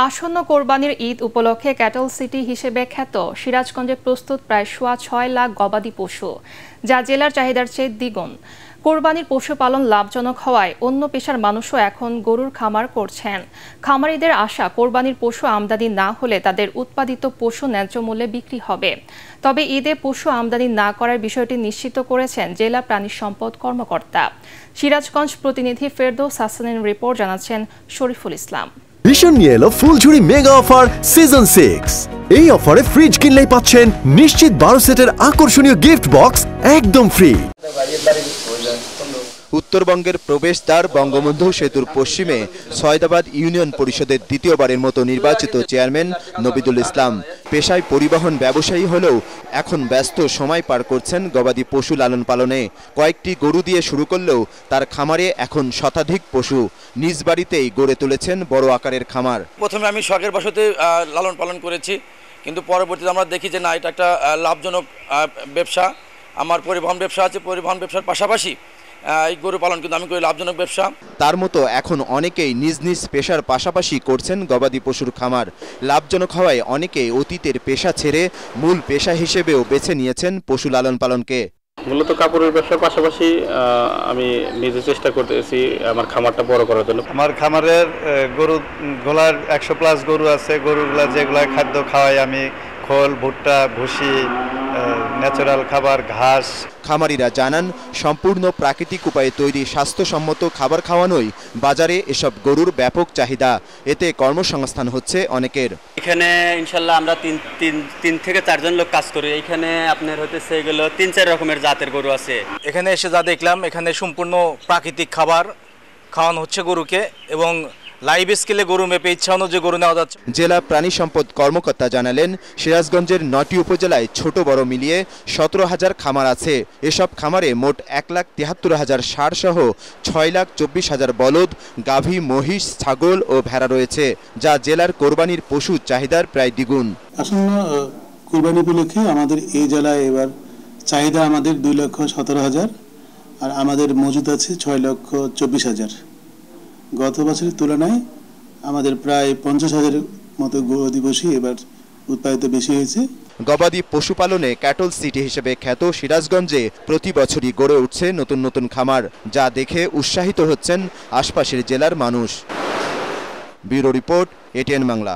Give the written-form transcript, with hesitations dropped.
আসন্ন কোরবানির ঈদ উপলক্ষে ক্যাটল সিটি হিসেবে খ্যাত সিরাজগঞ্জে প্রস্তুত প্রায় ৬.৫ লাখ গবাদি পশু, যা জেলার চাহিদার চেয়ে দ্বিগুণ। কোরবানির পশুপালন লাভজনক হওয়ায় অন্য পেশার মানুষও এখন গরুর খামার করছেন। খামারিদের আশা, কোরবানির পশু আমদানি না হলে তাদের উৎপাদিত পশু ন্যায্য মূল্যে বিক্রি হবে। তবে ঈদে পশু আমদানি না করার বিষয়টি নিশ্চিত করেছেন জেলা প্রাণী সম্পদ কর্মকর্তা। সিরাজগঞ্জ প্রতিনিধি ফেরদৌস হাসানের রিপোর্ট জানাচ্ছেন শরীফুল ইসলাম। ভীষণ নিয়ে এলো ফুলঝুরি মেগা অফার সিজন 6। এই অফারে ফ্রিজ কিনলেই পাচ্ছেন নিশ্চিত 12 সেটের আকর্ষণীয় গিফট বক্স একদম ফ্রি। উত্তরবঙ্গের প্রবেশদ্বার বঙ্গবন্ধু সেতুর পশ্চিমে সয়দাবাদ ইউনিয়ন পরিষদের দ্বিতীয়বারের মতো নির্বাচিত চেয়ারম্যান নবিদুল ইসলাম পেশায় পরিবহন ব্যবসায়ী হলেও এখন ব্যস্ত সময় পার করছেন গবাদি পশু লালন পালনে। কয়েকটি গরু দিয়ে শুরু করলেও তার খামারে এখন শতাধিক পশু। নিজ বাড়িতেই গড়ে তুলেছেন বড় আকারের খামার। প্রথমে আমি শখের বশতে লালন পালন করেছি, কিন্তু পরবর্তীতে আমরা দেখি যে না, এটা একটা লাভজনক ব্যবসা। আমার পরিবহন ব্যবসা আছে, পরিবহন ব্যবসার পাশাপাশি এই গরু পালন কিন্তু আমি করি লাভজনক ব্যবসা। তার মতো এখন অনেকেই নিজ নিজ পেশার পাশাপাশি করছেন গবাদি পশুর খামার। লাভজনক হওয়ায় অনেকেই অতীতের পেশা ছেড়ে মূল পেশা হিসেবেও বেছে নিয়েছেন পশু লালন পালনকে। মূলত কাপড়ের ব্যবসার পাশাপাশি আমি নিজে চেষ্টা করতেছি আমার খামারটা বড় করার জন্য। আমার খামারের গরু গোলার 100+ গরু আছে। গরুগুলা যেগুলা খাদ্য খাওয়াই আমি, খোল, ভুট্টা, ভুসি, ন্যাচারাল খাবার, ঘাস। খামারিরা জানান, সম্পূর্ণ প্রাকৃতিক উপায়ে তৈরি স্বাস্থ্যসম্মত খাবার খাওয়ানোই বাজারে এসব গরুর ব্যাপক চাহিদা। এতে কর্মসংস্থান হচ্ছে অনেকের। এখানে ইনশাল্লাহ আমরা তিন থেকে 4 জন লোক কাজ করি। এখানে আপনার হতেছে এগুলো 3-4 রকমের জাতের গরু আছে। এখানে এসে যা দেখলাম, এখানে সম্পূর্ণ প্রাকৃতিক খাবার খাওয়ানো হচ্ছে গরুকে এবং লাইভ স্কেলে গরু মেপে ইচ্ছা অনুযায়ী গরু নেওয়া যাচ্ছে। জেলা প্রাণী সম্পদ কর্মকর্তা জানালেন, সিরাজগঞ্জের 9টি উপজেলায় ছোট বড় মিলিয়ে 17,000 খামার আছে। এসব খামারে মোট 1,73,000 ষাঁড় সহ 6,24,000 বলদ, গাভী, মহিষ, ছাগল ও ভেড়া রয়েছে, যা জেলার কোরবানির পশু চাহিদার প্রায় দ্বিগুণ। আসন্ন কোরবানি উপলক্ষে আমাদের এই জেলায় এবার চাহিদা আমাদের 2,17,000 আর আমাদের মজুদ আছে 6,24,000। গত বছরের তুলনায় আমাদের প্রায় 50,000 মতো গবাদি পশু এবার উৎপাদিত বেশি হয়েছে। গবাদি পশুপালনে ক্যাটল সিটি হিসেবে খ্যাত সিরাজগঞ্জে প্রতি বছরই গড়ে উঠছে নতুন নতুন খামার, যা দেখে উৎসাহিত হচ্ছেন আশপাশের জেলার মানুষ। Bureau report, ATN Bangla.